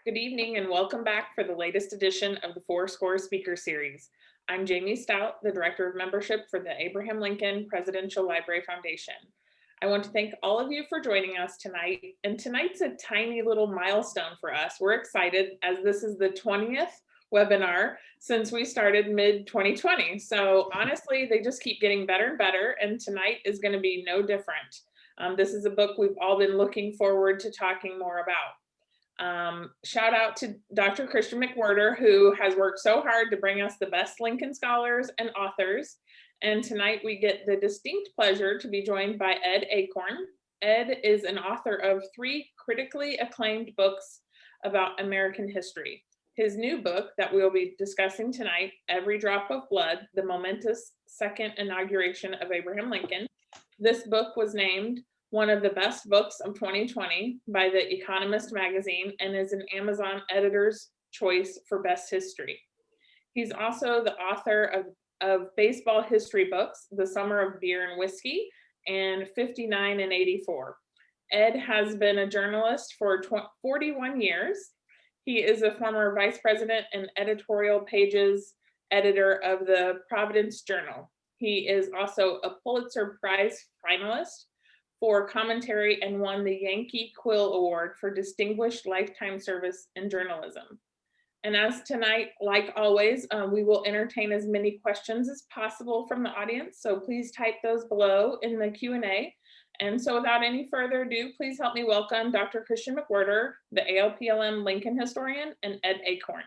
Good evening and welcome back for the latest edition of the Four Score Speaker Series. I'm Jamie Stout, the Director of Membership for the Abraham Lincoln Presidential Library Foundation. I want to thank all of you for joining us tonight, and tonight's a tiny little milestone for us. We're excited as this is the 20th webinar since we started mid-2020. So honestly, they just keep getting better and better, and tonight is going to be no different. This is a book we've all been looking forward to talking more about. Shout out to Dr. Christian McWhirter, who has worked so hard to bring us the best Lincoln scholars and authors. And tonight we get the distinct pleasure to be joined by Ed Achorn. Ed is an author of 3 critically acclaimed books about American history. His new book that we'll be discussing tonight, Every Drop of Blood, the momentous second inauguration of Abraham Lincoln. This book was named one of the best books of 2020 by The Economist magazine and is an Amazon editor's choice for best history. He's also the author of baseball history books, The Summer of Beer and Whiskey and 59 and 84. Ed has been a journalist for 41 years. He is a former vice president and editorial pages editor of the Providence Journal. He is also a Pulitzer Prize finalist for commentary and won the Yankee Quill Award for Distinguished Lifetime Service in Journalism. And as tonight, like always, we will entertain as many questions as possible from the audience. So please type those below in the Q&A. And so without any further ado, please help me welcome Dr. Christian McWhirter, the ALPLM Lincoln historian, and Ed Achorn.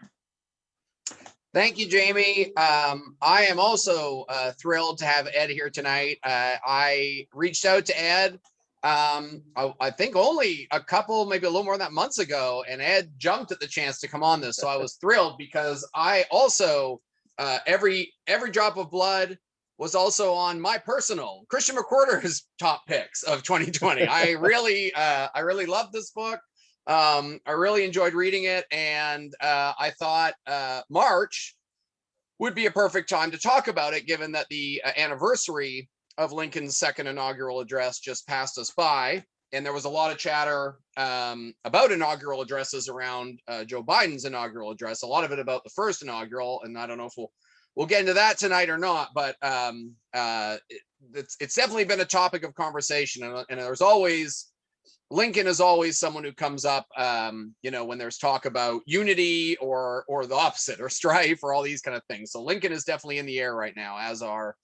Thank you, Jamie. I am also thrilled to have Ed here tonight. I reached out to Ed, I think only a couple, maybe a little more than that months ago, and Ed jumped at the chance to come on this. So I was thrilled because I also, every drop of blood was also on my personal Christian McWhirter's top picks of 2020. I really loved this book. I really enjoyed reading it, and I thought March would be a perfect time to talk about it, given that the anniversary of Lincoln's second inaugural address just passed us by, and there was a lot of chatter about inaugural addresses around Joe Biden's inaugural address, a lot of it about the first inaugural, and I don't know if we'll get into that tonight or not, but it's definitely been a topic of conversation, and there's always Lincoln is always someone who comes up, when there's talk about unity or the opposite or strife or all these kind of things. So Lincoln is definitely in the air right now, as are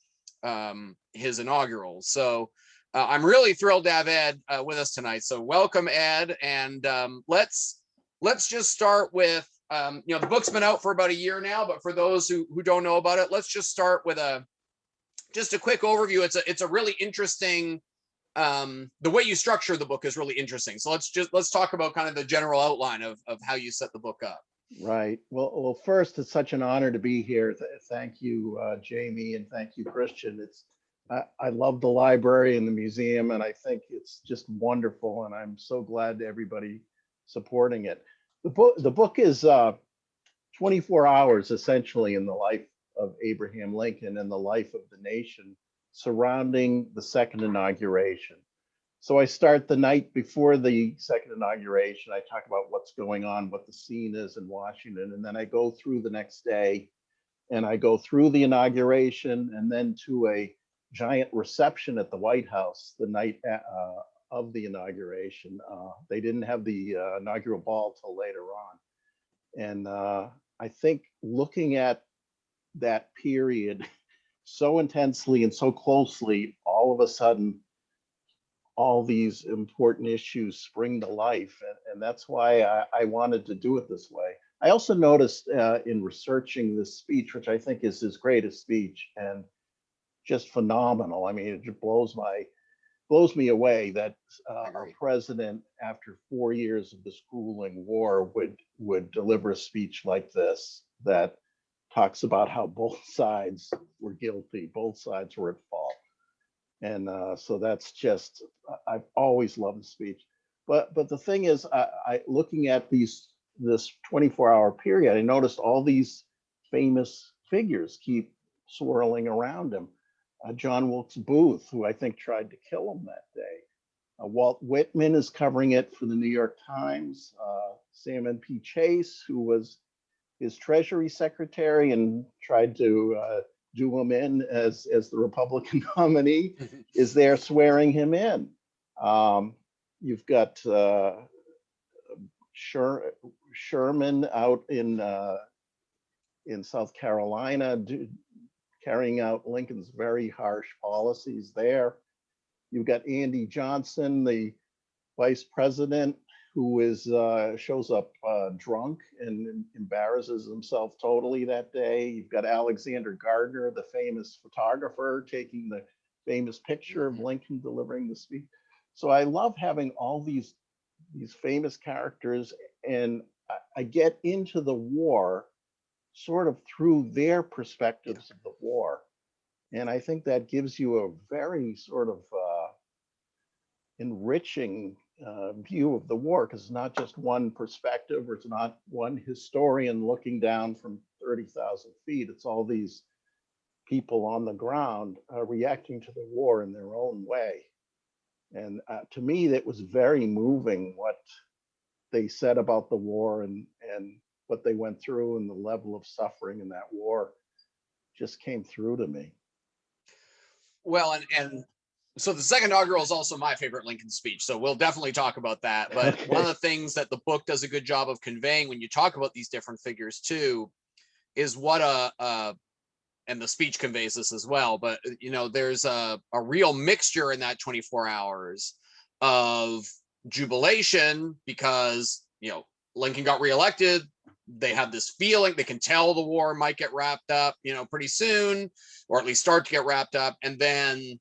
his inaugurals. So I'm really thrilled to have Ed with us tonight. So welcome, Ed. And let's just start with, the book's been out for about a year now, but for those who don't know about it, let's just start with just a quick overview. It's a really interesting, the way you structure the book is really interesting. So let's talk about kind of the general outline of how you set the book up. Right. Well, first, it's such an honor to be here. Thank you, Jamie, and thank you, Christian. I love the library and the museum, and I think it's just wonderful, and I'm so glad to everybody supporting it. The book is 24 hours essentially in the life of Abraham Lincoln and the life of the nation surrounding the second inauguration. So I start the night before the second inauguration. I talk about what's going on, what the scene is in Washington, and then I go through the next day and I go through the inauguration and then to a giant reception at the White House the night of the inauguration. They didn't have the inaugural ball till later on. And I think looking at that period so intensely and so closely, all of a sudden, all these important issues spring to life. And that's why I wanted to do it this way. I also noticed in researching this speech, which I think is his greatest speech and just phenomenal. I mean, it just blows me away that our president, after 4 years of this grueling war, would deliver a speech like this that talks about how both sides were guilty, both sides were at fault. And so that's just, I've always loved the speech. But the thing is, I looking at this 24-hour period, I noticed all these famous figures keep swirling around him. John Wilkes Booth, who I think tried to kill him that day. Walt Whitman is covering it for the New York Times. Salmon P. Chase, who was his Treasury Secretary and tried to do him in as the Republican nominee, is there swearing him in. You've got Sherman out in South Carolina carrying out Lincoln's very harsh policies there. You've got Andy Johnson, the vice president, who shows up drunk and embarrasses himself totally that day. You've got Alexander Gardner, the famous photographer, taking the famous picture of Lincoln delivering the speech. So I love having all these famous characters, and I get into the war sort of through their perspectives of the war. And I think that gives you a very sort of enriching view of the war, because it's not just one perspective, or it's not one historian looking down from 30,000 feet. It's all these people on the ground reacting to the war in their own way. And to me, that was very moving, what they said about the war and what they went through, and the level of suffering in that war just came through to me. Well, and so the second inaugural is also my favorite Lincoln speech, so we'll definitely talk about that. But one of the things that the book does a good job of conveying when you talk about these different figures too, is what and the speech conveys this as well, but there's a real mixture in that 24 hours of jubilation because Lincoln got reelected. They have this feeling, they can tell the war might get wrapped up pretty soon, or at least start to get wrapped up, and then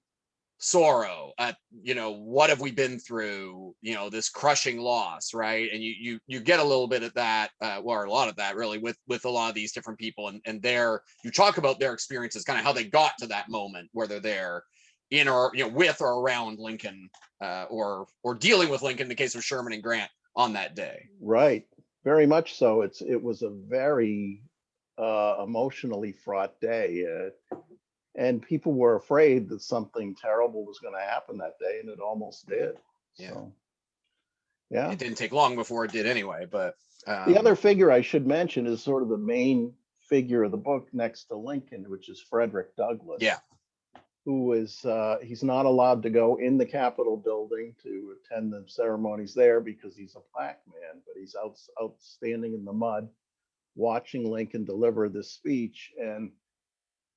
sorrow at what have we been through, this crushing loss, right? And you get a little bit of that, or a lot of that really, with a lot of these different people, and you talk about their experiences, kind of how they got to that moment where they're there in or with or around Lincoln, or dealing with Lincoln in the case of Sherman and Grant on that day. Right, very much so. It was a very emotionally fraught day. And people were afraid that something terrible was going to happen that day, and it almost did. Yeah. So, yeah. It didn't take long before it did anyway, but the other figure I should mention is sort of the main figure of the book next to Lincoln, which is Frederick Douglass. Yeah. Who is, he's not allowed to go in the Capitol building to attend the ceremonies there because he's a black man, but he's outstanding in the mud, watching Lincoln deliver this speech. And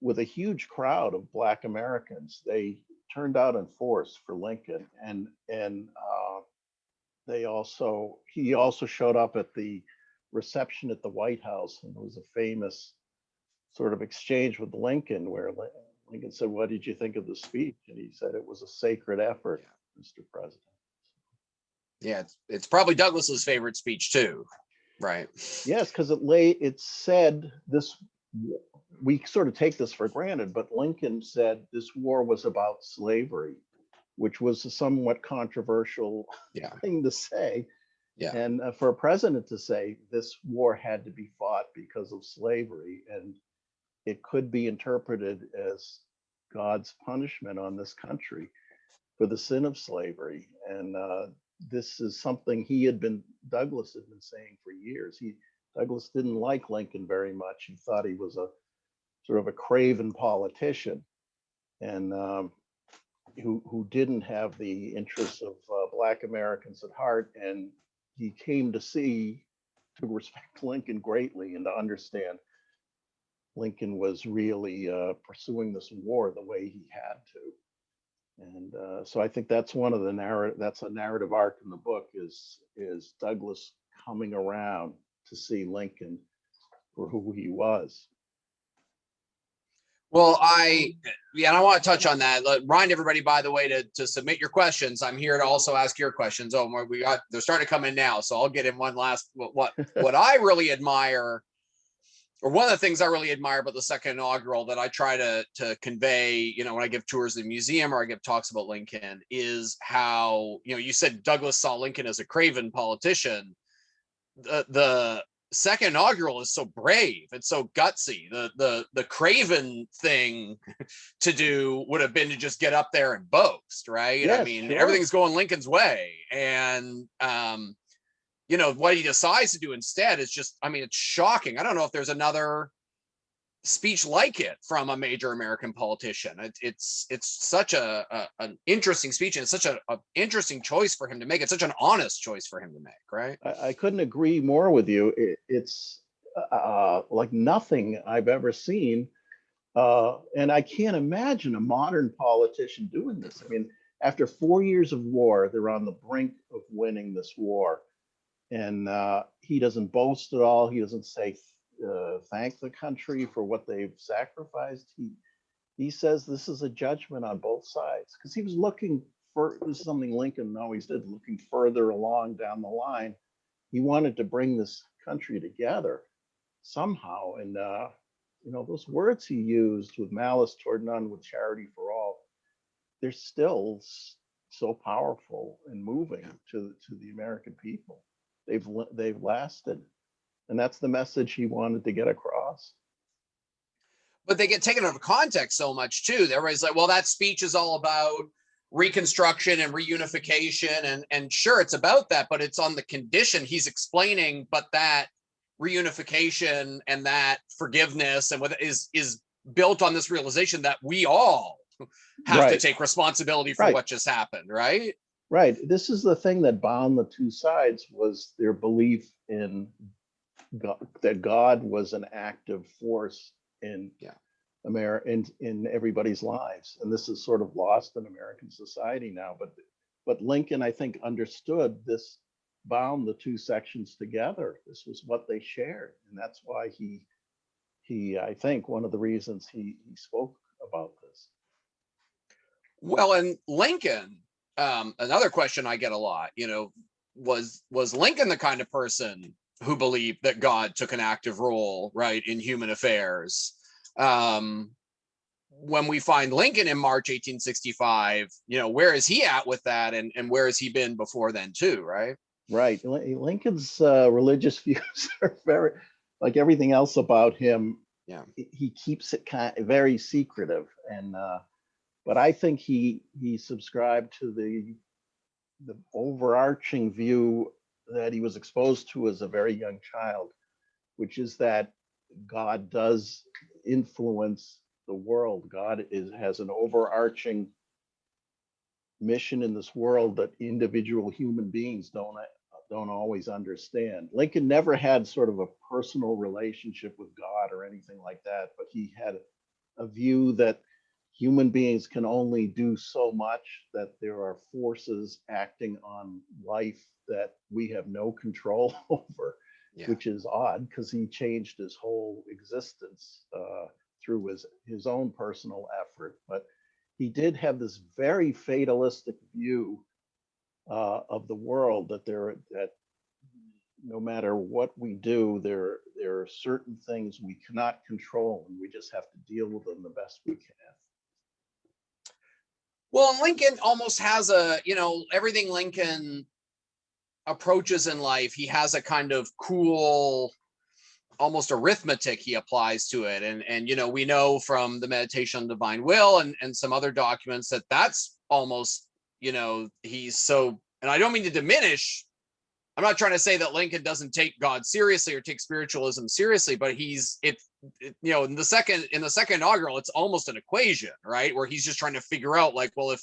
with a huge crowd of Black Americans, they turned out in force for Lincoln, and he also showed up at the reception at the White House, and it was a famous sort of exchange with Lincoln where Lincoln said, "What did you think of the speech?" And he said, "It was a sacred effort, Mr. President." Yeah, it's probably Douglas's favorite speech too, right? Yes, because it said this. We sort of take this for granted, but Lincoln said this war was about slavery, which was a somewhat controversial thing to say. Yeah. And for a president to say this war had to be fought because of slavery, and it could be interpreted as God's punishment on this country for the sin of slavery. And this is something Douglass had been saying for years. Douglass didn't like Lincoln very much. He thought he was a sort of a craven politician, and who didn't have the interests of Black Americans at heart. And he came to respect Lincoln greatly, and to understand Lincoln was really pursuing this war the way he had to. And so I think that's one of the that's a narrative arc in the book, is Douglass coming around to see Lincoln for who he was. Well, I want to touch on that. Remind everybody, by the way, to submit your questions. I'm here to also ask your questions. Oh, they're starting to come in now, so I'll get in one last. What I really admire, or one of the things I really admire about the second inaugural that I try to convey, when I give tours of the museum or I give talks about Lincoln, is how, you said Douglass saw Lincoln as a craven politician. The second inaugural is so brave. It's so gutsy. The craven thing to do would have been to just get up there and boast, right? Yes, I mean, sure. Everything's going Lincoln's way. And you know, what he decides to do instead is just, I mean, it's shocking. I don't know if there's another speech like it from a major American politician. It's such an interesting speech, and it's such a interesting choice for him to make. It's such an honest choice for him to make, right? I couldn't agree more with you. It's like nothing I've ever seen. And I can't imagine a modern politician doing this. I mean, after 4 years of war, they're on the brink of winning this war. And he doesn't boast at all. He doesn't say thank the country for what they've sacrificed. He says this is a judgment on both sides, because he was looking for, this is something Lincoln always did, looking further along down the line. He wanted to bring this country together somehow. And you know, those words he used, with malice toward none, with charity for all, they're still so powerful and moving to the American people. They've lasted, and that's the message he wanted to get across. But they get taken out of context so much too. Everybody's like, well, that speech is all about Reconstruction and reunification, and sure, it's about that, but it's on the condition he's explaining, but that reunification and that forgiveness and what is built on this realization that we all have to take responsibility for what just happened, right? Right. This is the thing that bound the two sides, was their belief in God, that God was an active force in in everybody's lives. And this is sort of lost in American society now. But Lincoln, I think, understood this, bound the two sections together. This was what they shared. And that's why he I think one of the reasons he spoke about this. Well, and Lincoln, another question I get a lot, you know, was Lincoln the kind of person who believed that God took an active role, right, in human affairs? When we find Lincoln in March 1865, you know, where is he at with that, and where has he been before then too, right? Right. Lincoln's religious views are very, like everything else about him, he keeps it very secretive. And but I think he subscribed to the overarching view that he was exposed to as a very young child, which is that God does influence the world. God has an overarching mission in this world that individual human beings don't always understand. Lincoln never had sort of a personal relationship with God or anything like that, but he had a view that human beings can only do so much, that there are forces acting on life that we have no control over, which is odd, because he changed his whole existence through his own personal effort. But he did have this very fatalistic view of the world, that no matter what we do, there are certain things we cannot control, and we just have to deal with them the best we can. Well, Lincoln almost has a, you know, everything Lincoln approaches in life, he has a kind of cool, almost arithmetic he applies to it. And you know, we know from the Meditation on Divine Will and some other documents that that's almost, you know, he's so, and I don't mean to diminish, I'm not trying to say that Lincoln doesn't take God seriously or take spiritualism seriously, but you know, in the second inaugural, it's almost an equation, right? Where he's just trying to figure out, like, well,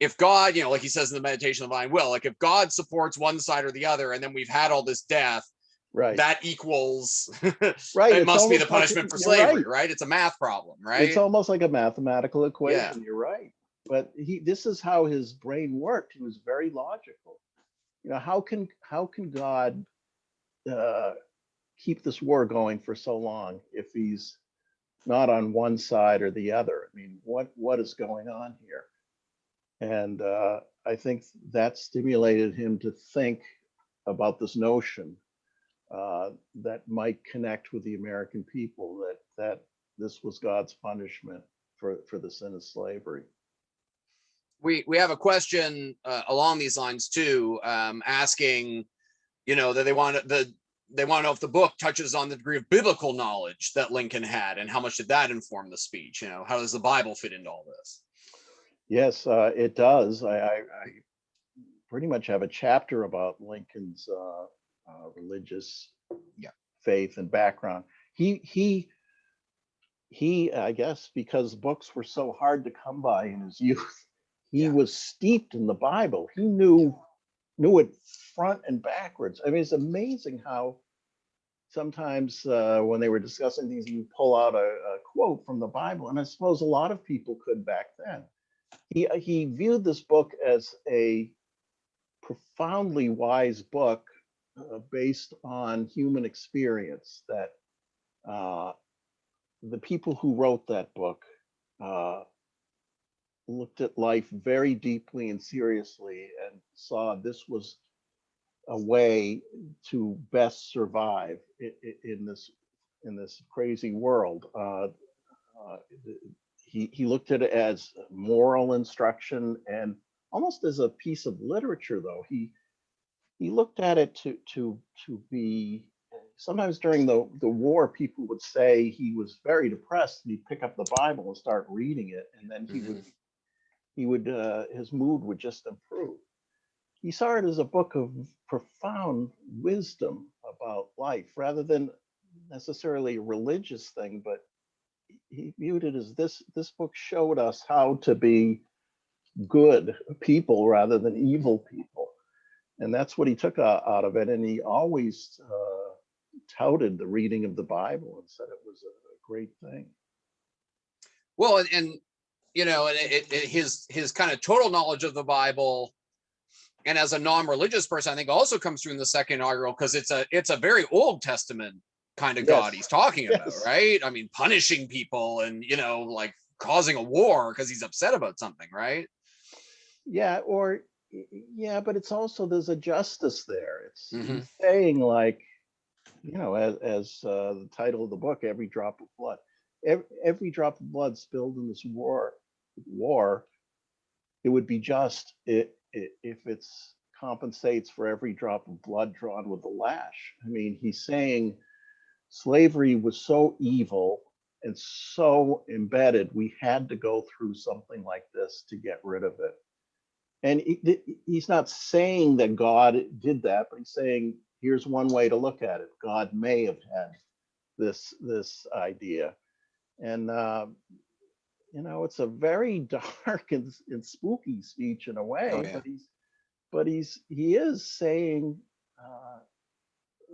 if God, you know, like he says in the Meditation of Divine Will, like if God supports one side or the other, and then we've had all this death, that equals, it must be the punishment for slavery, right? It's a math problem, right? It's almost like a mathematical equation. You're right. But this is how his brain worked. He was very logical. You know, how can God keep this war going for so long if he's not on one side or the other? I mean, what is going on here? And I think that stimulated him to think about this notion that might connect with the American people, that this was God's punishment for the sin of slavery. We have a question along these lines too, asking, you know, that they want to know if the book touches on the degree of biblical knowledge that Lincoln had, and how much did that inform the speech? You know, how does the Bible fit into all this? Yes, it does. I pretty much have a chapter about Lincoln's religious Yeah. faith and background. He, I guess, because books were so hard to come by in his youth, he Yeah. was steeped in the Bible. He knew it front and backwards. I mean, it's amazing how sometimes when they were discussing things, you pull out a quote from the Bible, and I suppose a lot of people could back then. He viewed this book as a profoundly wise book based on human experience, that the people who wrote that book looked at life very deeply and seriously and saw this was a way to best survive in this crazy world. He looked at it as moral instruction and almost as a piece of literature, though. He looked at it to be, sometimes during the war, people would say he was very depressed and he'd pick up the Bible and start reading it, and then he would his mood would just improve. He saw it as a book of profound wisdom about life rather than necessarily a religious thing, but he viewed it as this book showed us how to be good people rather than evil people. And that's what he took out of it. And he always touted the reading of the Bible and said it was a great thing. Well, and you know, and his kind of total knowledge of the Bible, and as a non-religious person, I think also comes through in the second inaugural, because it's a very Old Testament kind of God he's talking about, right? I mean, punishing people and, you know, like causing a war because he's upset about something, right? Yeah, but it's also, there's a justice there. It's he's saying, like, you know, as the title of the book, every drop of blood, every drop of blood spilled in this war, it would be just if it compensates for every drop of blood drawn with a lash. I mean, he's saying slavery was so evil and so embedded, we had to go through something like this to get rid of it. And he's not saying that God did that, but he's saying, here's one way to look at it. God may have had this idea. And you know, it's a very dark and spooky speech in a way, but he is saying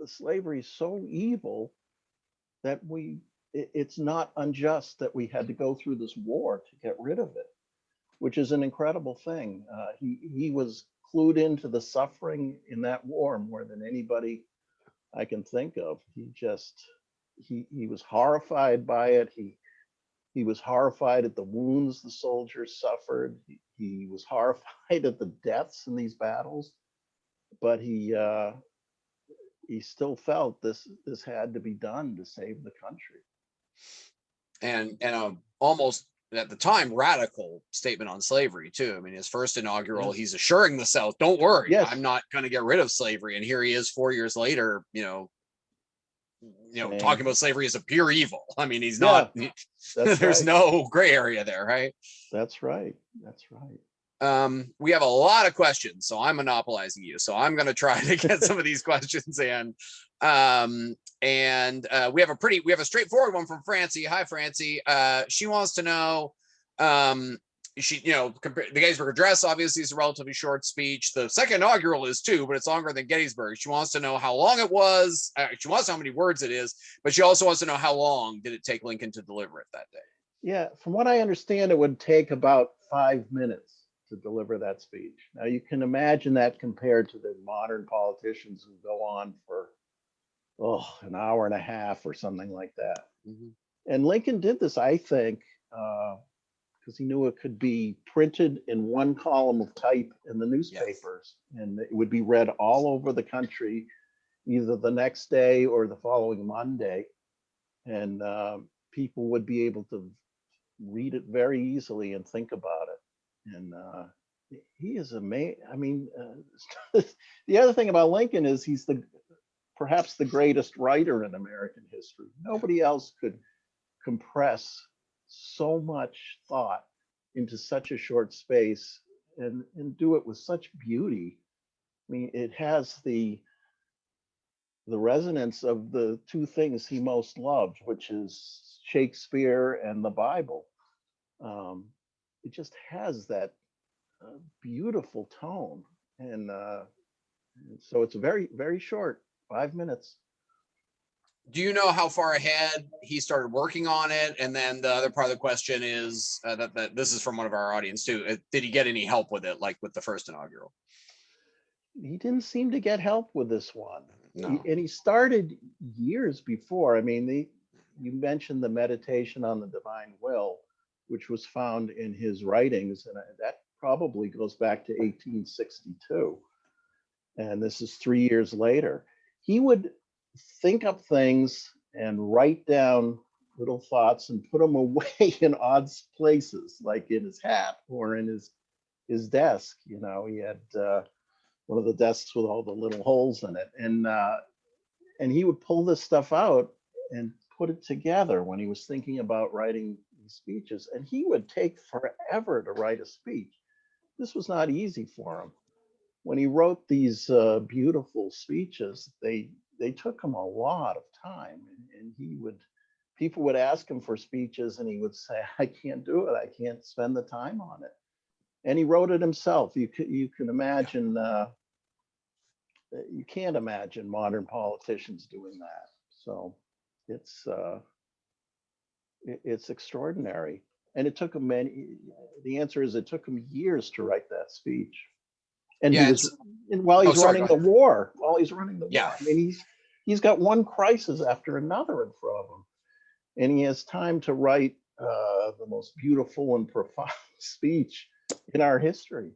slavery is so evil that it's not unjust that we had to go through this war to get rid of it, which is an incredible thing. He was clued into the suffering in that war more than anybody I can think of. He was horrified by it. He was horrified at the wounds the soldiers suffered. He was horrified at the deaths in these battles, but he still felt this had to be done to save the country. And almost at the time radical statement on slavery too. I mean, his first inaugural, he's assuring the South, don't worry, I'm not going to get rid of slavery. And here he is 4 years later, you know, talking about slavery as a pure evil. I mean, he's not, there's no gray area there, right? That's right. That's right. We have a lot of questions, so I'm monopolizing you. So I'm going to try to get some of these questions in. And we have a straightforward one from Francie. Hi, Francie. She wants to know, the Gettysburg Address obviously is a relatively short speech. The second inaugural is too, but it's longer than Gettysburg. She wants to know how long it was. She wants to know how many words it is, but she also wants to know how long did it take Lincoln to deliver it that day. Yeah, from what I understand, it would take about 5 minutes to deliver that speech. Now you can imagine that compared to the modern politicians who go on for an hour and a half or something like that. And Lincoln did this, I think, because he knew it could be printed in one column of type in the newspapers, and it would be read all over the country, either the next day or the following Monday, and people would be able to read it very easily and think about it. And he is amazing. I mean, the other thing about Lincoln is he's perhaps the greatest writer in American history. Nobody else could compress so much thought into such a short space and do it with such beauty. mean, it has the resonance of the two things he most loved, which is Shakespeare and the Bible. It just has that beautiful tone, and so it's very, very short, 5 minutes. Do you know how far ahead he started working on it? And then the other part of the question is that this is from one of our audience too. Did he get any help with it, like with the first inaugural? He didn't seem to get help with this one. No. And he started years before. I mean, you mentioned the meditation on the divine will, which was found in his writings, and that probably goes back to 1862. And this is 3 years later. He would think up things and write down little thoughts and put them away in odd places, like in his hat or in his desk. You know, he had one of the desks with all the little holes in it, and he would pull this stuff out and put it together when he was thinking about writing these speeches. And he would take forever to write a speech. This was not easy for him. When he wrote these beautiful speeches, they took him a lot of time, and people would ask him for speeches, and he would say, "I can't do it. I can't spend the time on it." And he wrote it himself. You can imagine. You can't imagine modern politicians doing that. So it's extraordinary. And it took him the answer is it took him years to write that speech. And Yeah, while he's sorry, running the war, Yeah. I mean, he's got one crisis after another in front of him, and he has time to write the most beautiful and profound speech in our history.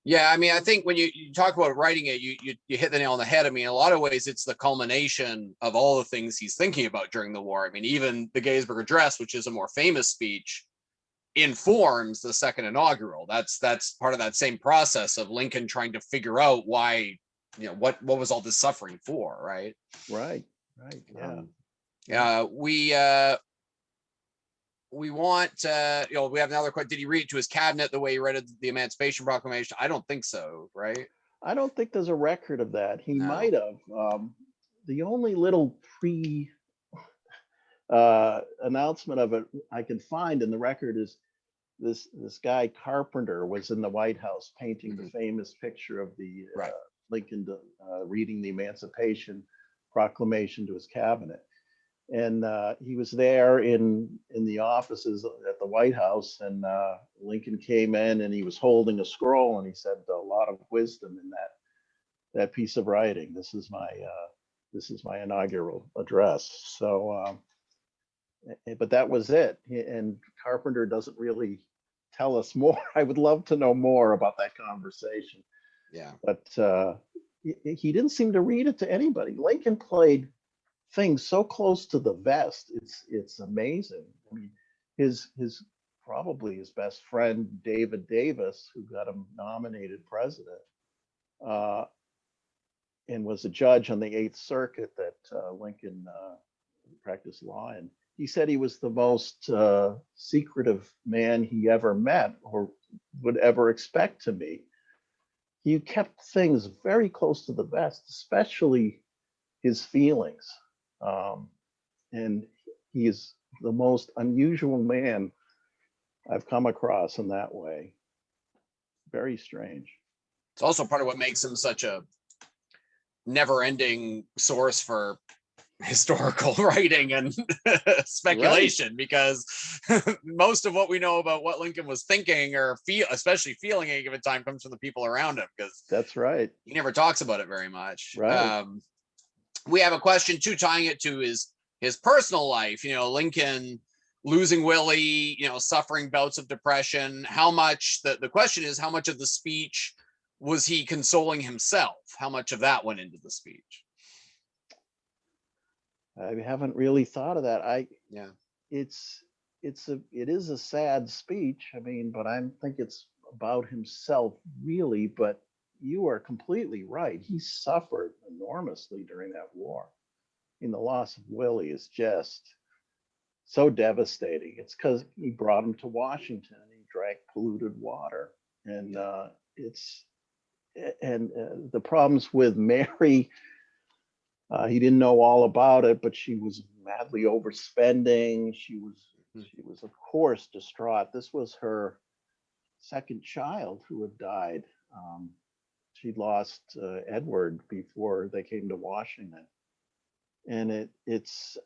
Yeah, I mean, I think when you talk about writing it, you hit the nail on the head. I mean, in a lot of ways, it's the culmination of all the things he's thinking about during the war. I mean, even the Gettysburg Address, which is a more famous speech, informs the second inaugural. That's part of that same process of Lincoln trying to figure out why, what was all this suffering for, right? Right. Yeah. We want, we have another question. Did he read it to his cabinet the way he read the Emancipation Proclamation? I don't think so, right? I don't think there's a record of that. He might have. The only little announcement of it I can find in the record is this guy Carpenter was in the White House painting the famous picture of the Lincoln reading the Emancipation Proclamation to his cabinet. And he was there in the offices at the White House, and Lincoln came in and he was holding a scroll, and he said a lot of wisdom in that piece of writing. This is my inaugural address. So, but that was it. And Carpenter doesn't really tell us more. I would love to know more about that conversation. Yeah. But he didn't seem to read it to anybody. Lincoln played things so close to the vest. It's amazing. I mean, his probably his best friend David Davis, who got him nominated president, and was a judge on the Eighth Circuit that Lincoln practiced law in. He said he was the most secretive man he ever met or would ever expect to meet. He kept things very close to the vest, especially his feelings. And he is the most unusual man I've come across in that way. Very strange. It's also part of what makes him such a never-ending source for historical writing and speculation, because most of what we know about what Lincoln was thinking or especially feeling at a given time comes from the people around him, because that's right. He never talks about it very much. Right. We have a question too, tying it to his personal life. Lincoln losing Willie, suffering bouts of depression. How much, the question is, how much of the speech was he consoling himself? How much of that went into the speech? I haven't really thought of that. It is a sad speech. I mean, but I think it's about himself really, but you are completely right. He suffered enormously during that war. I mean, the loss of Willie is just so devastating. It's because he brought him to Washington and he drank polluted water. And and the problems with Mary, he didn't know all about it, but she was madly overspending. She was of course distraught. This was her second child who had died. She'd lost Edward before they came to Washington. And it's,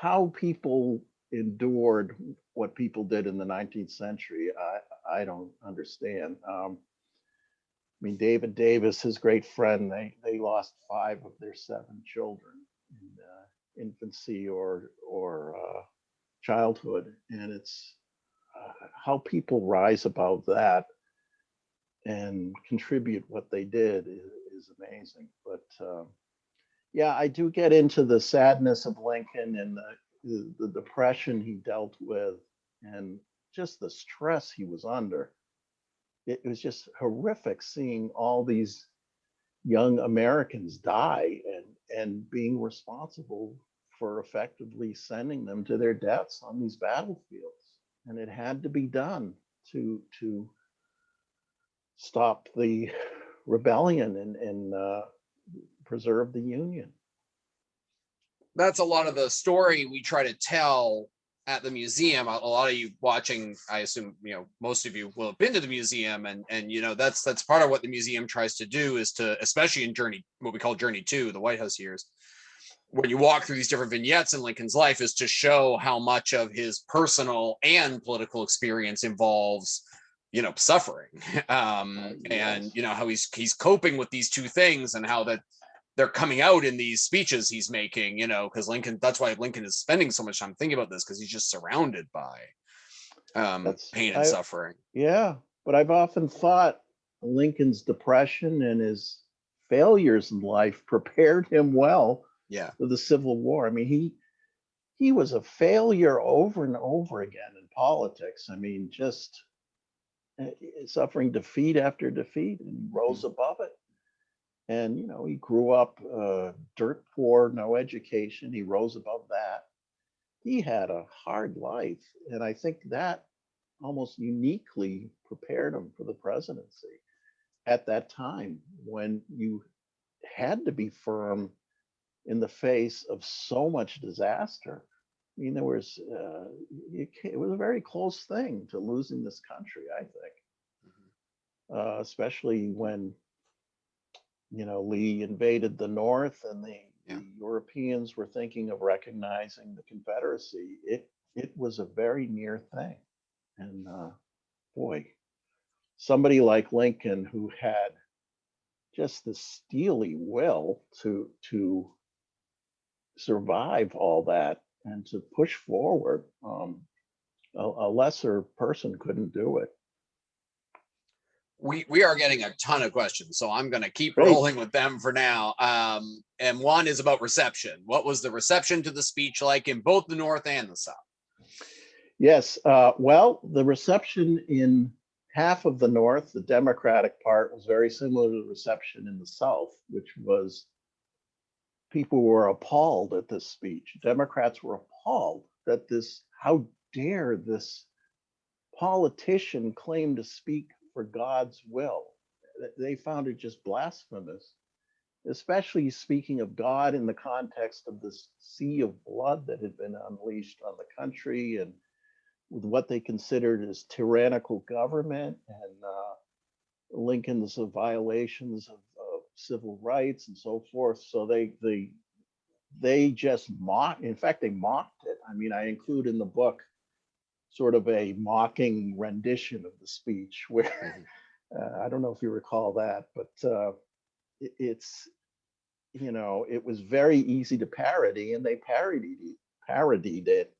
how people endured what people did in the 19th century, I don't understand. I mean, David Davis, his great friend, they lost 5 of their 7 children in infancy or childhood. And it's how people rise above that and contribute what they did is amazing. But yeah, I do get into the sadness of Lincoln and the depression he dealt with and just the stress he was under. It was just horrific seeing all these young Americans die and being responsible for effectively sending them to their deaths on these battlefields. And it had to be done to stop the rebellion and preserve the Union. That's a lot of the story we try to tell at the museum. A lot of you watching, I assume, most of you will have been to the museum, and that's part of what the museum tries to do, is to, especially in what we call Journey 2, the White House years, when you walk through these different vignettes in Lincoln's life, is to show how much of his personal and political experience involves suffering, and how he's coping with these two things, and how that they're coming out in these speeches he's making, because that's why Lincoln is spending so much time thinking about this, because he's just surrounded by pain and suffering. Yeah, but I've often thought Lincoln's depression and his failures in life prepared him well for the Civil War. I mean, he was a failure over and over again in politics. I mean, just suffering defeat after defeat, and he rose above it. And, he grew up dirt poor, no education. He rose above that. He had a hard life. And I think that almost uniquely prepared him for the presidency at that time, when you had to be firm in the face of so much disaster. I mean, it was a very close thing to losing this country, I think, especially when Lee invaded the North, and the Europeans were thinking of recognizing the Confederacy. It was a very near thing. And boy, somebody like Lincoln, who had just the steely will to survive all that and to push forward, a lesser person couldn't do it. We are getting a ton of questions, so I'm going to keep rolling with them for now. And one is about reception. What was the reception to the speech like in both the North and the South? Yes, well, the reception in half of the North, the Democratic part, was very similar to the reception in the South, which was people were appalled at this speech. Democrats were appalled that how dare this politician claim to speak for God's will. They found it just blasphemous, especially speaking of God in the context of this sea of blood that had been unleashed on the country, and with what they considered as tyrannical government, and Lincoln's violations of civil rights and so forth. So they just mocked. In fact, they mocked it. I mean, I include in the book sort of a mocking rendition of the speech where I don't know if you recall that, but it's, it was very easy to parody, and they parodied it.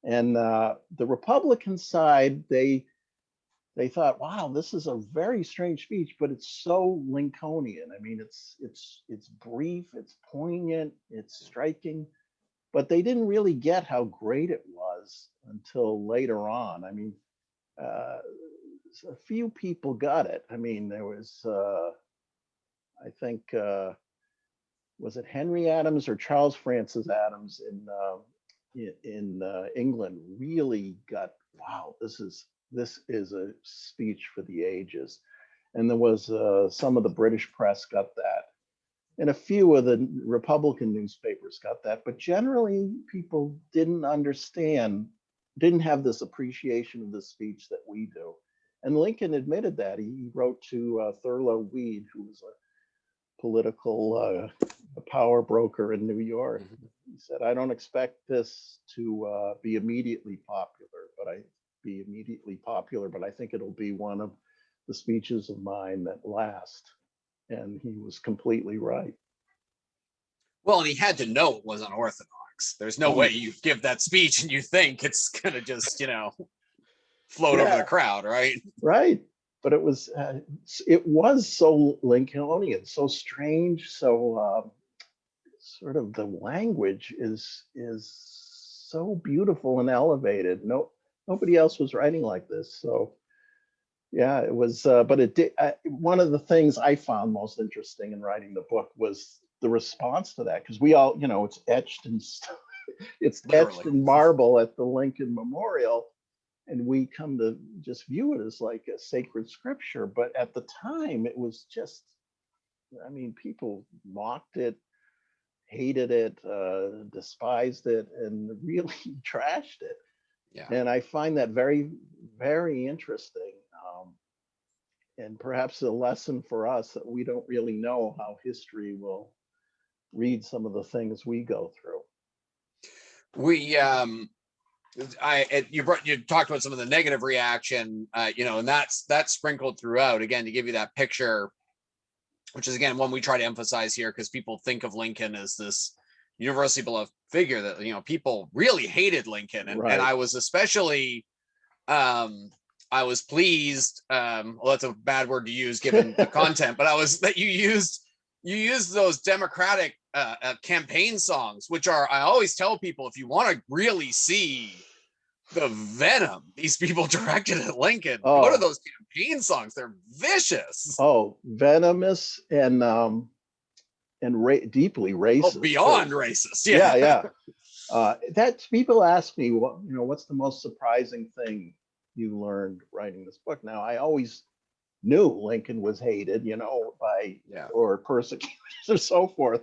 And the Republican side, they thought, wow, this is a very strange speech, but it's so Lincolnian. I mean, it's brief, it's poignant, it's striking, but they didn't really get how great it was until later on. I mean, a few people got it. I mean, there was, I think, was it Henry Adams or Charles Francis Adams in England really got, wow, this is a speech for the ages. And there was some of the British press got that. And a few of the Republican newspapers got that. But generally, people didn't understand, didn't have this appreciation of the speech that we do. And Lincoln admitted that. He wrote to Thurlow Weed, who was a political power broker in New York. He said, I don't expect this to be immediately popular, but I think it'll be one of the speeches of mine that last. And he was completely right. Well, and he had to know it was unorthodox. There's no way you give that speech and you think it's going to just, float over the crowd, right? Right. But it was so Lincolnian, so strange, so sort of the language is so beautiful and elevated. Nobody else was writing like this. So yeah, it was. But it did. One of the things I found most interesting in writing the book was the response to that, because we all, it's etched and it's etched in marble at the Lincoln Memorial. And we come to just view it as like a sacred scripture. But at the time, it was just, people mocked it, hated it, despised it, and really trashed it. Yeah. And I find that very, very interesting. And perhaps a lesson for us that we don't really know how history will read some of the things we go through. You talked about some of the negative reaction, and that's sprinkled throughout, again, to give you that picture, which is again one we try to emphasize here, because people think of Lincoln as this universally beloved figure that people really hated Lincoln, and I was especially I was pleased, well, that's a bad word to use given the content, but that you used those Democratic campaign songs, which I always tell people, if you want to really see the venom these people directed at Lincoln, go to those campaign songs. They're vicious. Oh, venomous and deeply racist. Oh, beyond racist. Yeah. That people ask me, what's the most surprising thing you learned writing this book? Now, I always knew Lincoln was hated, or persecuted or so forth.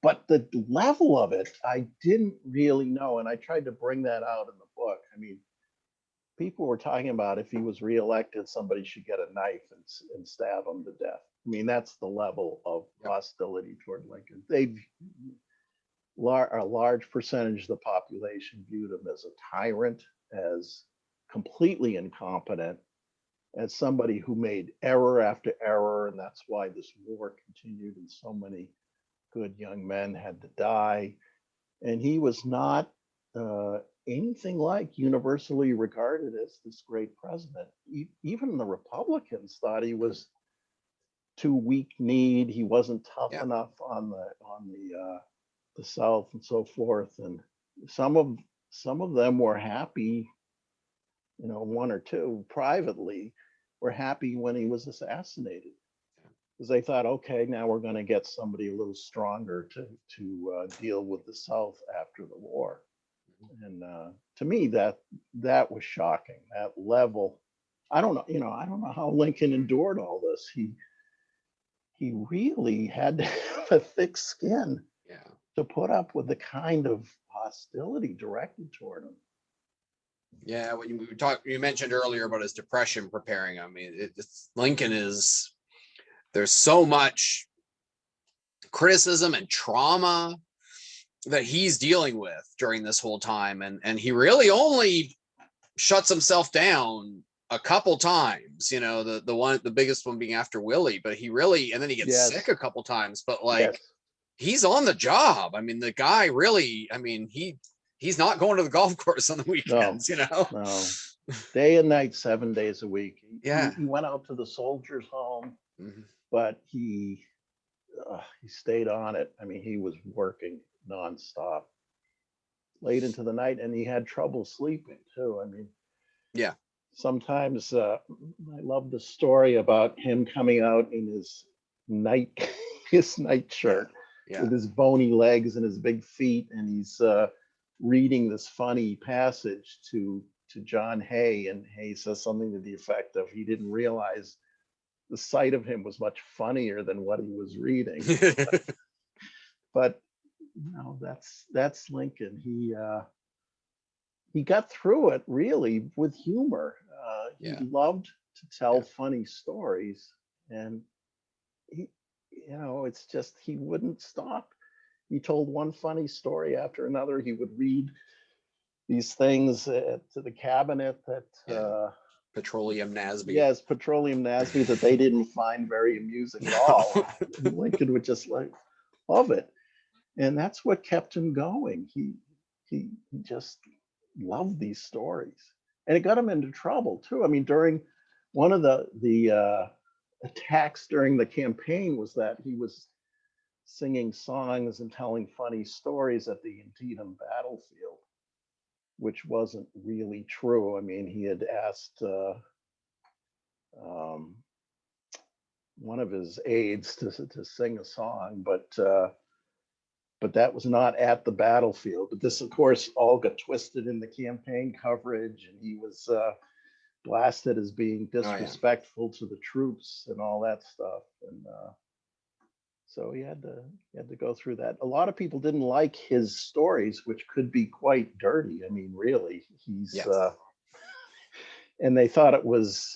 But the level of it, I didn't really know. And I tried to bring that out in the book. People were talking about if he was reelected, somebody should get a knife and stab him to death. That's the level of hostility toward Lincoln. A large percentage of the population viewed him as a tyrant, as completely incompetent, as somebody who made error after error. And that's why this war continued and so many good young men had to die. And he was not anything like universally regarded as this great president. Even the Republicans thought he was too weak-kneed. He wasn't tough enough on the South and so forth. And some of them were happy, one or two privately were happy when he was assassinated, because they thought, okay, now we're going to get somebody a little stronger to deal with the South after the war. And to me, that was shocking. That level, I don't know how Lincoln endured all this. He really had to have a thick skin to put up with the kind of hostility directed toward him. Yeah, when you mentioned earlier about his depression preparing him. Lincoln there's so much criticism and trauma that he's dealing with during this whole time, and he really only shuts himself down a couple times, the biggest one being after Willie, but and then he gets sick a couple times, but he's on the job. The guy really, he's not going to the golf course on the weekends, No. Day and night, 7 days a week. He went out to the soldiers' home, but he stayed on it. He was working nonstop late into the night, and he had trouble sleeping too. Sometimes I love the story about him coming out in his night shirt with his bony legs and his big feet, and he's reading this funny passage to John Hay, and Hay says something to the effect of he didn't realize the sight of him was much funnier than what he was reading. But you know, that's Lincoln. He got through it really with humor. He Yeah. loved to tell Yeah. funny stories, and he, you know, it's just he wouldn't stop. He told one funny story after another. He would read these things to the cabinet that Yeah. Petroleum Nasby. yes, Petroleum Nasby, that they didn't find very amusing at all. And Lincoln would just like love it, and that's what kept him going. He just loved these stories, and it got him into trouble too. I mean, during one of the attacks during the campaign was that he was singing songs and telling funny stories at the Antietam battlefield, which wasn't really true. I mean, he had asked um, one of his aides to sing a song, but that was not at the battlefield. But this, of course, all got twisted in the campaign coverage, and he was blasted as being disrespectful to the troops and all that stuff. And so he had to go through that. A lot of people didn't like his stories, which could be quite dirty. I mean, really, he's and they thought it was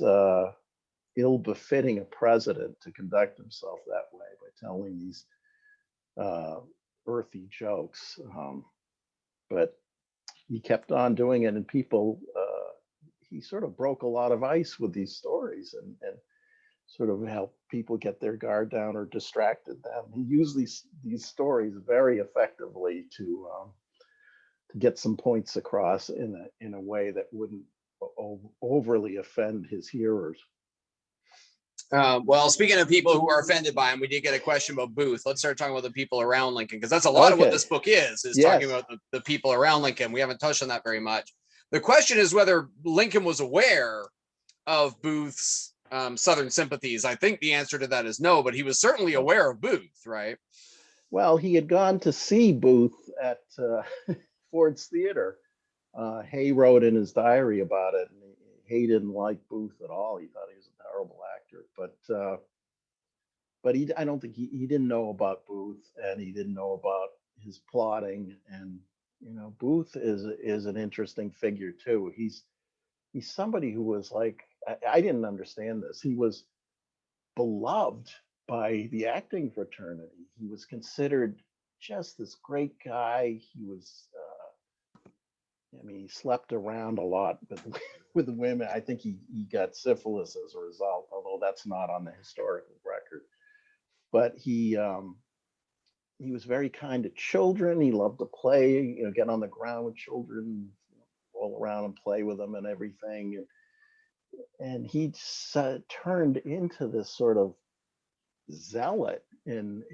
ill befitting a president to conduct himself that way by telling these earthy jokes. But he kept on doing it, and people, he sort of broke a lot of ice with these stories, and sort of helped people get their guard down or distracted them. He used these stories very effectively to get some points across in a way that wouldn't overly offend his hearers. Well, speaking of people who are offended by him, we did get a question about Booth. Let's start talking about the people around Lincoln, because that's a lot of what this book is talking about the people around Lincoln. We haven't touched on that very much. The question is whether Lincoln was aware of Booth's Southern sympathies. I think the answer to that is no, but he was certainly aware of Booth, right? Well, he had gone to see Booth at Ford's Theater. Hay wrote in his diary about it, and Hay didn't like Booth at all. He thought he was a terrible actor, but I don't think he didn't know about Booth, and he didn't know about his plotting. And you know, Booth is an interesting figure too. He's somebody who was like, I didn't understand this. He was beloved by the acting fraternity. He was considered just this great guy. He was, I mean, he slept around a lot with women. I think he got syphilis as a result, although that's not on the historical record. But he was very kind to children. He loved to play, you know, get on the ground with children, roll around and play with them and everything. And he turned into this sort of zealot in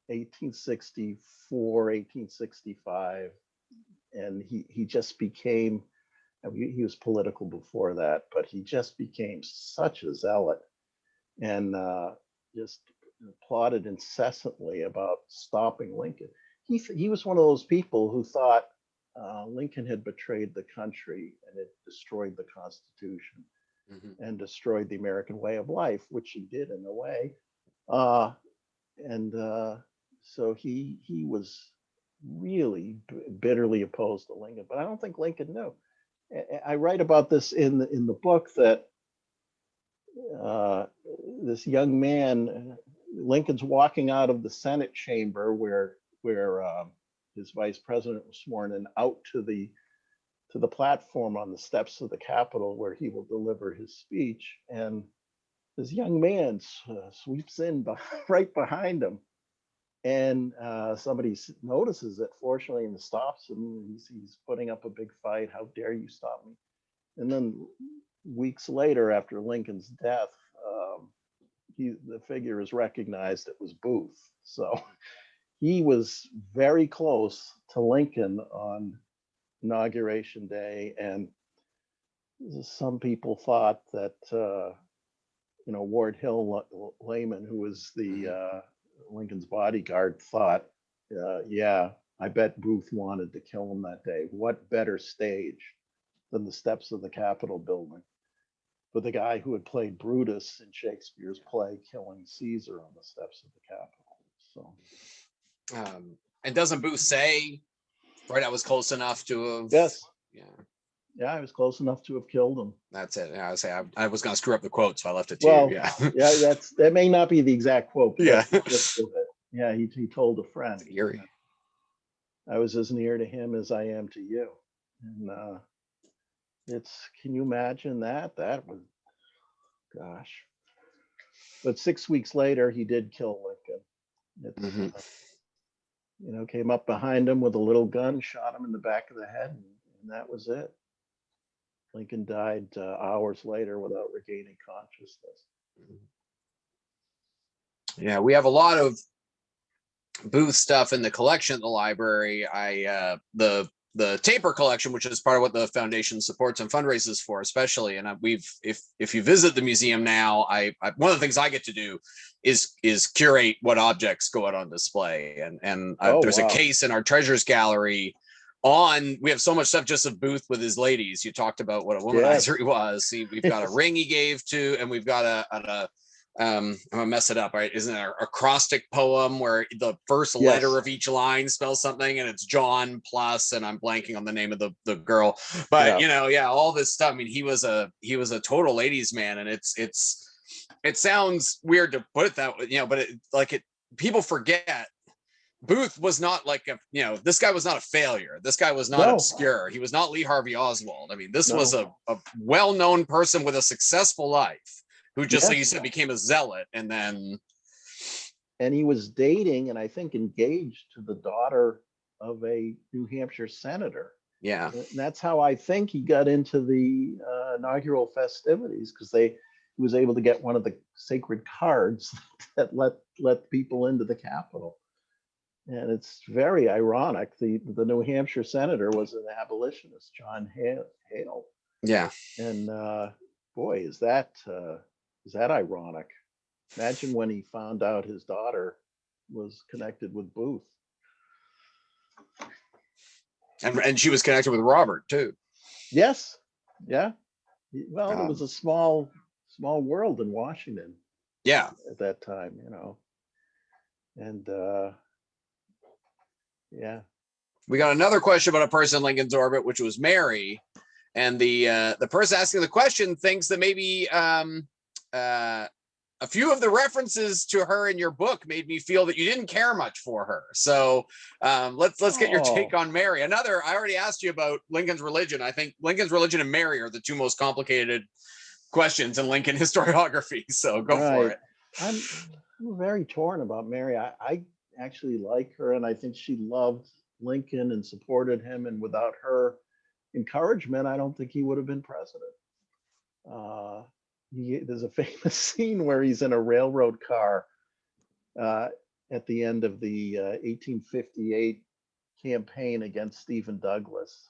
1864, 1865. And he just became, I mean, he was political before that, but he just became such a zealot, and just plotted incessantly about stopping Lincoln. He was one of those people who thought Lincoln had betrayed the country and had destroyed the Constitution and destroyed the American way of life, which he did in a way. So he was really bitterly opposed to Lincoln, but I don't think Lincoln knew. I write about this in the book that this young man, Lincoln's walking out of the Senate chamber where his vice president was sworn in, out to the platform on the steps of the Capitol where he will deliver his speech, and this young man sweeps in right behind him, and somebody notices it, fortunately, and stops him. He's putting up a big fight. How dare you stop me? And then weeks later, after Lincoln's death, the figure is recognized. It was Booth. So he was very close to Lincoln on Inauguration Day, and some people thought that Ward Hill Layman, who was the Lincoln's bodyguard, thought, yeah, I bet Booth wanted to kill him that day. What better stage than the steps of the Capitol building? but the guy who had played Brutus in Shakespeare's play killing Caesar on the steps of the Capitol. So, and doesn't Booth say, right, I was close enough to have? yes, Yeah, yeah, I was close enough to have killed him. that's it. Yeah, I was going to screw up the quote, so I left it to Well, you. Yeah, yeah, that may not be the exact quote, but yeah. that's the gist of it. Yeah, he told a friend, Eerie. I was as near to him as I am to you. And can you imagine that? That was, gosh. But 6 weeks later, he did kill Lincoln. It's, Mhm. Came up behind him with a little gun, shot him in the back of the head, and that was it. Lincoln died hours later without regaining consciousness. Yeah, we have a lot of Booth stuff in the collection at the library. The taper collection, which is part of what the foundation supports and fundraises for, especially. And if you visit the museum now, one of the things I get to do is curate what objects go out on display. And there's a case in our treasures gallery we have so much stuff just of Booth with his ladies. You talked about what a womanizer he was. See, we've got a ring he gave to, and we've got I'm gonna mess it up, right? Isn't it an acrostic poem where the first letter of each line spells something, and it's John plus, and I'm blanking on the name of the girl, but all this stuff. I mean, he was a total ladies man, and it sounds weird to put it that way, but people forget Booth was not like this guy was not a failure. This guy was not obscure. He was not Lee Harvey Oswald. I mean, this was a well-known person with a successful life who just, like you said, became a zealot. And he was dating and I think engaged to the daughter of a New Hampshire senator. Yeah. And that's how I think he got into the inaugural festivities, because he was able to get one of the sacred cards that let people into the Capitol. And it's very ironic. The New Hampshire senator was an abolitionist, John Hale. Yeah. And boy, is that ironic. Imagine when he found out his daughter was connected with Booth. And she was connected with Robert too. Yes. Yeah. Well, it was a small world in Washington. Yeah. At that time, And yeah. We got another question about a person in Lincoln's orbit, which was Mary. And the person asking the question thinks that maybe a few of the references to her in your book made me feel that you didn't care much for her. So let's get your take on Mary. I already asked you about Lincoln's religion. I think Lincoln's religion and Mary are the two most complicated questions in Lincoln historiography. So go for it. I'm very torn about Mary. I actually like her, and I think she loved Lincoln and supported him. And without her encouragement, I don't think he would have been president. There's a famous scene where he's in a railroad car at the end of the 1858 campaign against Stephen Douglass,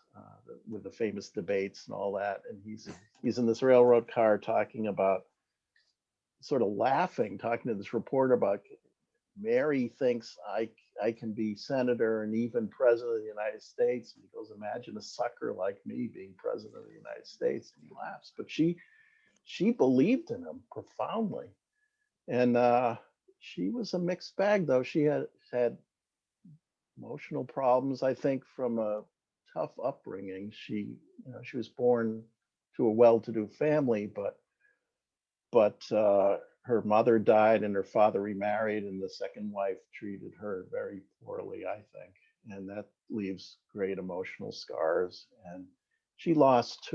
with the famous debates and all that. And he's in this railroad car talking about, sort of laughing, talking to this reporter about, Mary thinks I can be senator and even president of the United States. And he goes, imagine a sucker like me being president of the United States. And he laughs, but she believed in him profoundly. And she was a mixed bag, though. She had emotional problems, I think, from a tough upbringing. She was born to a well-to-do family, but her mother died and her father remarried, and the second wife treated her very poorly, I think. And that leaves great emotional scars. And she lost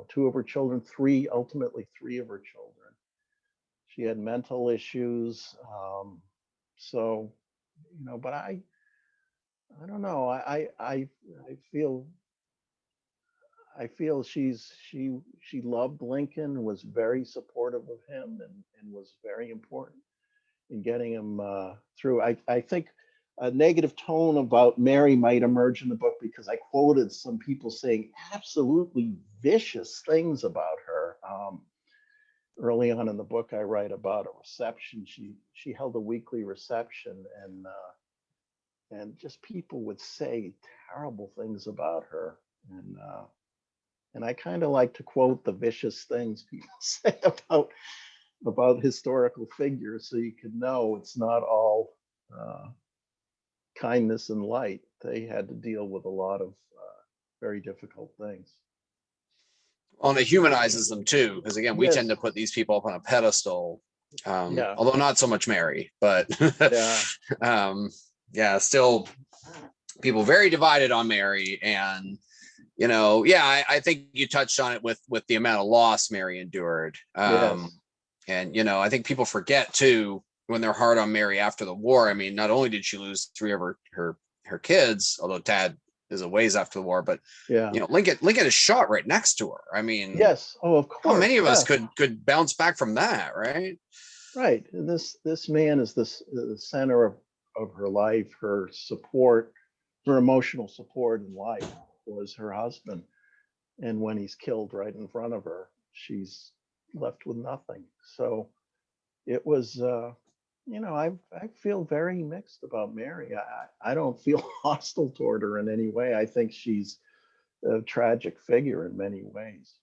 two of her children, ultimately three of her children. She had mental issues. So, but I don't know. I feel she loved Lincoln, was very supportive of him, and was very important in getting him through. I think a negative tone about Mary might emerge in the book because I quoted some people saying absolutely vicious things about her. Early on in the book, I write about a reception. She held a weekly reception, and just people would say terrible things about her. And And I kind of like to quote the vicious things people say about historical figures, so you can know it's not all kindness and light. They had to deal with a lot of very difficult things. Well, and it humanizes them too, because again, we tend Yes. to put these people up on a pedestal, Yeah. although not so much Mary, but Yeah. yeah, still people very divided on Mary. And yeah, I think you touched on it with the amount of loss Mary endured. Yes. And I think people forget too when they're hard on Mary after the war. I mean, not only did she lose 3 of her kids, although Tad is a ways after the war, but Yeah. Lincoln is shot right next to her. I mean, Yes. Oh, of course. how many of us Yeah. could bounce back from that, right? Right. And this man is the center of her life. Her support, her emotional support in life was her husband. And when he's killed right in front of her, she's left with nothing. So it was, I feel very mixed about Mary. I don't feel hostile toward her in any way. I think she's a tragic figure in many ways.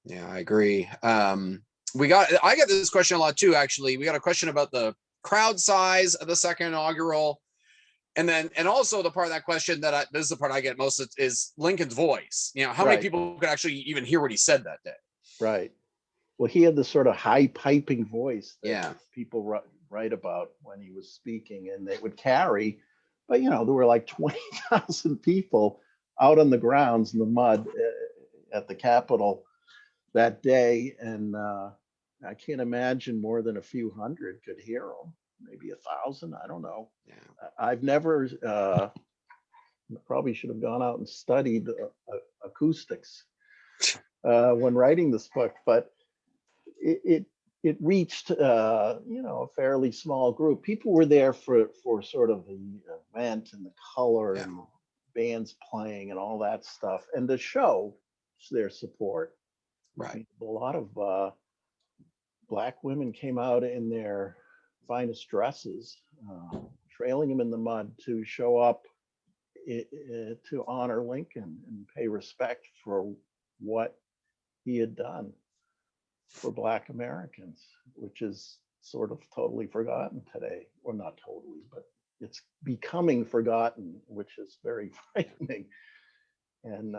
Yeah, I agree. I get this question a lot too, actually. We got a question about the crowd size of the second inaugural. And also the part of that question this is the part I get most is Lincoln's voice. How many Right. people could actually even hear what he said that day? Right. Well, he had this sort of high piping voice that Yeah. people write about when he was speaking, and they would carry. But there were like 20,000 people out on the grounds in the mud at the Capitol that day, and I can't imagine more than a few hundred could hear him. Maybe 1,000. I don't know. Yeah. I've never. Probably should have gone out and studied acoustics when writing this book, but it reached a fairly small group. People were there for sort of the event and the color and the bands playing and all that stuff, and to show their support. Right. A lot of Black women came out in their finest dresses, trailing him in the mud to show up to honor Lincoln and pay respect for what he had done for Black Americans, which is sort of totally forgotten today, or not totally, but it's becoming forgotten, which is very frightening. And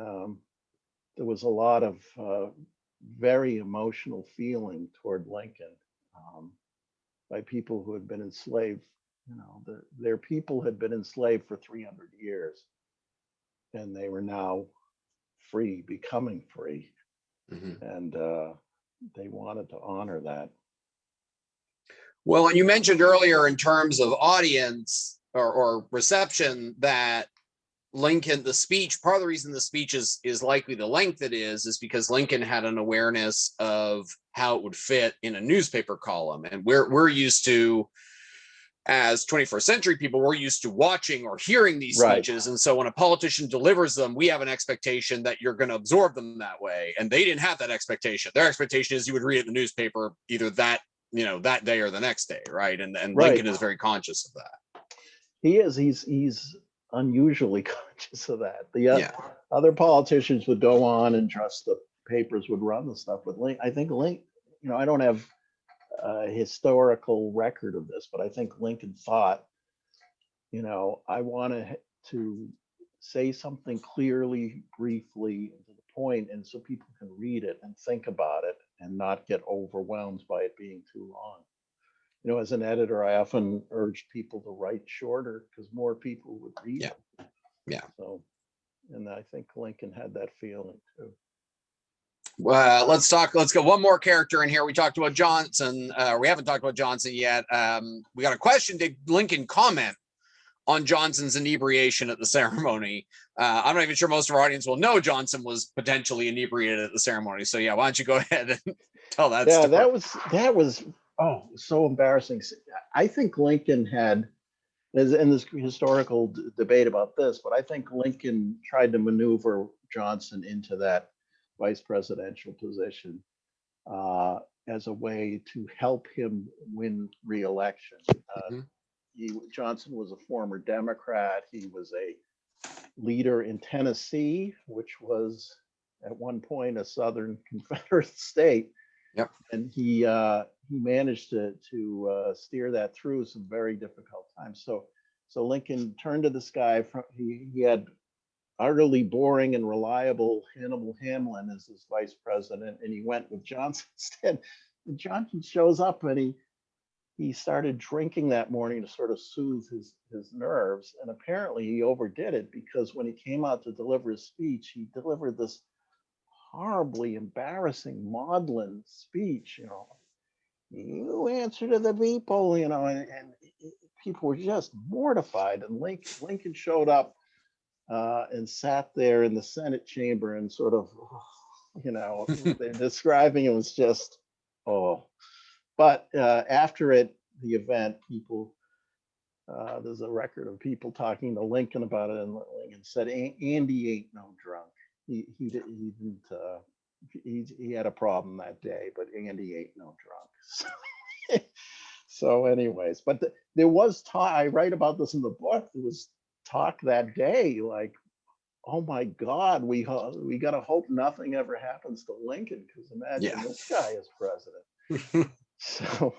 there was a lot of very emotional feeling toward Lincoln by people who had been enslaved. Their people had been enslaved for 300 years, and they were now free, becoming free. Mm-hmm. And they wanted to honor that. Well, and you mentioned earlier in terms of audience or reception that Lincoln, the speech, part of the reason the speech is likely the length it is because Lincoln had an awareness of how it would fit in a newspaper column. And we're used to, as 21st century people, we're used to watching or hearing these speeches. Right. And so when a politician delivers them, we have an expectation that you're going to absorb them that way. And they didn't have that expectation. Their expectation is you would read it in the newspaper either that day or the next day. Right. And right. Lincoln is very conscious of that. He is. He's unusually conscious of that. The other politicians would go on and trust the papers would run the stuff. But I think Lincoln, I don't have a historical record of this, but I think Lincoln thought, I want to say something clearly, briefly, to the point, and so people can read it and think about it and not get overwhelmed by it being too long. As an editor, I often urge people to write shorter because more people would read it. Yeah. So, and I think Lincoln had that feeling too. Let's go one more character in here. We talked about Johnson. We haven't talked about Johnson yet. We got a question. Did Lincoln comment on Johnson's inebriation at the ceremony? I'm not even sure most of our audience will know Johnson was potentially inebriated at the ceremony. So yeah, why don't you go ahead and tell that story? That was so embarrassing. I think Lincoln had, and there's historical debate about this, but I think Lincoln tried to maneuver Johnson into that vice presidential position as a way to help him win re-election. Johnson was a former Democrat. He was a leader in Tennessee, which was at one point a Southern Confederate state. Yep. And he managed to steer that through some very difficult times. So Lincoln turned to this guy. He had utterly boring and reliable Hannibal Hamlin as his vice president, and he went with Johnson instead. And Johnson shows up, and he started drinking that morning to sort of soothe his nerves. And apparently he overdid it, because when he came out to deliver his speech, he delivered this horribly embarrassing maudlin speech, you answer to the people, and people were just mortified. And Lincoln showed up and sat there in the Senate chamber and sort of, they're describing it was just, oh. But after the event, people, there's a record of people talking to Lincoln about it, and Lincoln said, Andy ain't no drunk. He didn't, he had a problem that day, but Andy ain't no drunk. So anyways, but there was talk, I write about this in the book, there was talk that day, like, oh my God, we got to hope nothing ever happens to Lincoln, because imagine this guy as president. So.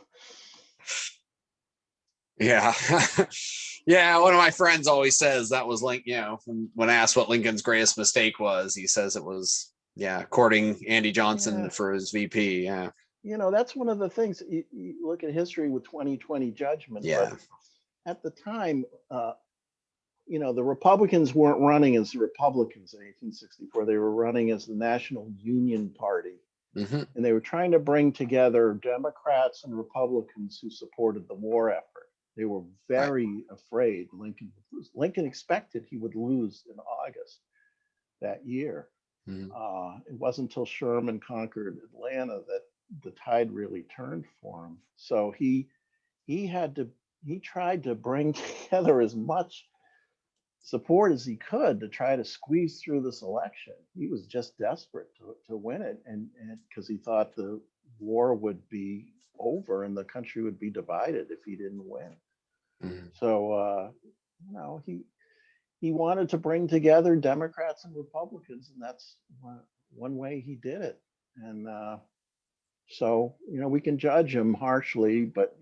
Yeah. Yeah. One of my friends always says that was Lincoln, when asked what Lincoln's greatest mistake was, he says it was, courting Andy Johnson for his VP. Yeah. That's one of the things, you look at history with 2020 judgment. Yeah. But at the time, the Republicans weren't running as the Republicans in 1864. They were running as the National Union Party. Mm-hmm. And they were trying to bring together Democrats and Republicans who supported the war effort. They were very afraid Lincoln would lose. Lincoln expected he would lose in August that year. Mm-hmm. It wasn't until Sherman conquered Atlanta that the tide really turned for him. So he tried to bring together as much support as he could to try to squeeze through this election. He was just desperate to win it, and because he thought the war would be over and the country would be divided if he didn't win. Mm-hmm. So he wanted to bring together Democrats and Republicans, and that's one way he did it. And so we can judge him harshly, but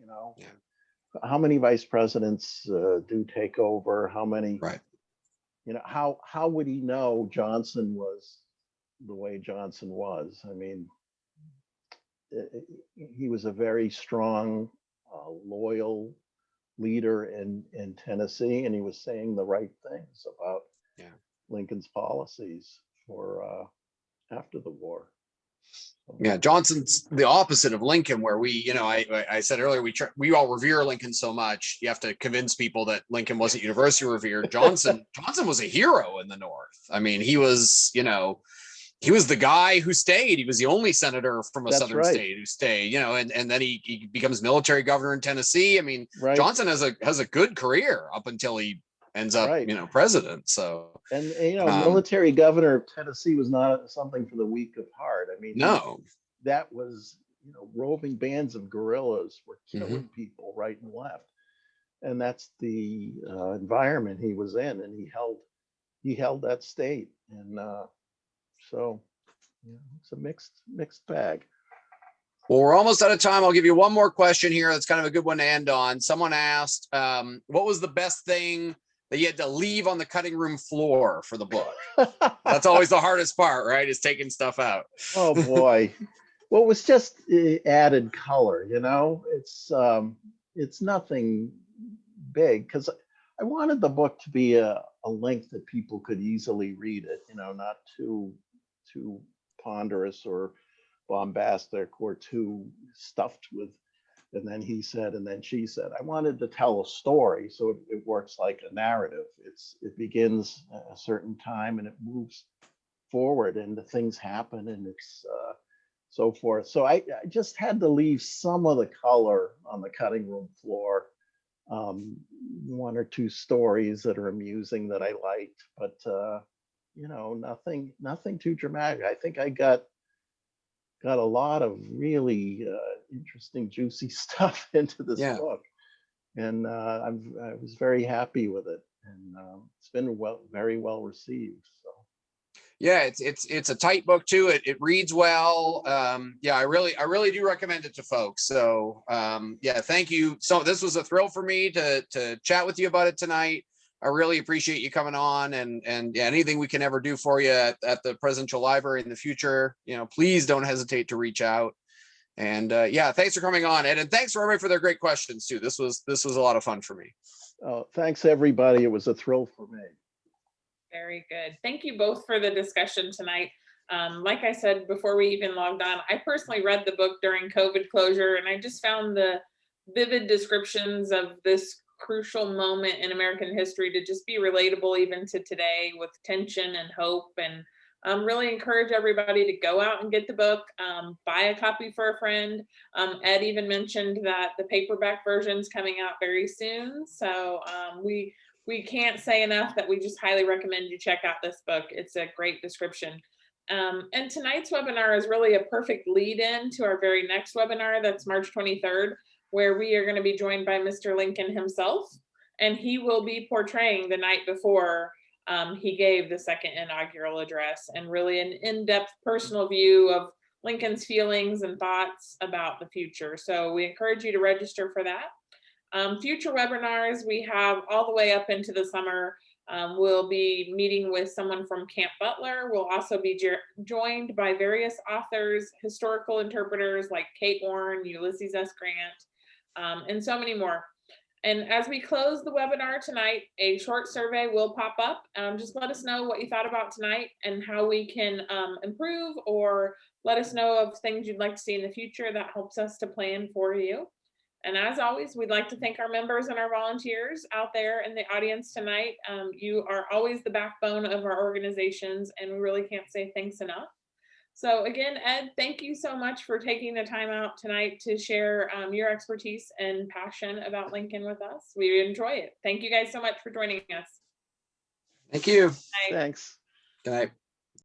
how many vice presidents do take over? How many? Right. How would he know Johnson was the way Johnson was? I mean, he was a very strong, loyal leader in Tennessee, and he was saying the right things about Lincoln's policies for after the war. Yeah, Johnson's the opposite of Lincoln, where I said earlier, we all revere Lincoln so much. You have to convince people that Lincoln wasn't universally revered. Johnson was a hero in the North. I mean, he was the guy who stayed. He was the only senator from a Southern state who stayed. And then he becomes military governor in Tennessee. I mean, Johnson has a good career up until he ends up president. So and military governor of Tennessee was not something for the weak of heart. I mean, no, that was roving bands of guerrillas were killing people right and left, and that's the environment he was in, and he held that state, and so it's a mixed bag. Well, we're almost out of time. I'll give you one more question here. That's kind of a good one to end on. Someone asked, what was the best thing that you had to leave on the cutting room floor for the book? That's always the hardest part, right? Is taking stuff out. Oh boy. Well, it was just added color, it's nothing big, because I wanted the book to be a length that people could easily read it, not too ponderous or bombastic or too stuffed with and then he said, and then she said. I wanted to tell a story, so it works like a narrative. It begins at a certain time and it moves forward, and the things happen, and it's so forth. So I just had to leave some of the color on the cutting room floor. One or two stories that are amusing that I liked, but nothing too dramatic. I think I got a lot of really interesting, juicy stuff into this book, and I was very happy with it, and it's been very well received. So, Yeah, it's a tight book too. It reads well. Yeah, I really do recommend it to folks. So yeah, thank you. So this was a thrill for me to chat with you about it tonight. I really appreciate you coming on, and yeah, anything we can ever do for you at the Presidential Library in the future, please don't hesitate to reach out. And yeah, thanks for coming on, Ed, and thanks for everybody for their great questions too. This was a lot of fun for me. Oh, thanks, everybody. It was a thrill for me. Very good. Thank you both for the discussion tonight. Like I said before we even logged on, I personally read the book during COVID closure, and I just found the vivid descriptions of this crucial moment in American history to just be relatable even to today, with tension and hope. And really encourage everybody to go out and get the book, buy a copy for a friend. Ed even mentioned that the paperback version is coming out very soon. So we can't say enough that we just highly recommend you check out this book. It's a great description. And tonight's webinar is really a perfect lead in to our very next webinar. That's March 23rd, where we are going to be joined by Mr. Lincoln himself. And he will be portraying the night before he gave the second inaugural address, and really an in-depth personal view of Lincoln's feelings and thoughts about the future. So we encourage you to register for that. Future webinars we have all the way up into the summer. We'll be meeting with someone from Camp Butler. We'll also be joined by various authors, historical interpreters like Achorn, Ulysses S. Grant, and so many more. And as we close the webinar tonight, a short survey will pop up. Just let us know what you thought about tonight and how we can improve, or let us know of things you'd like to see in the future. That helps us to plan for you. And as always, we'd like to thank our members and our volunteers out there in the audience tonight. You are always the backbone of our organizations, and we really can't say thanks enough. So again, Ed, thank you so much for taking the time out tonight to share your expertise and passion about Lincoln with us. We enjoy it. Thank you guys so much for joining us. Thank you. Thanks. Good night.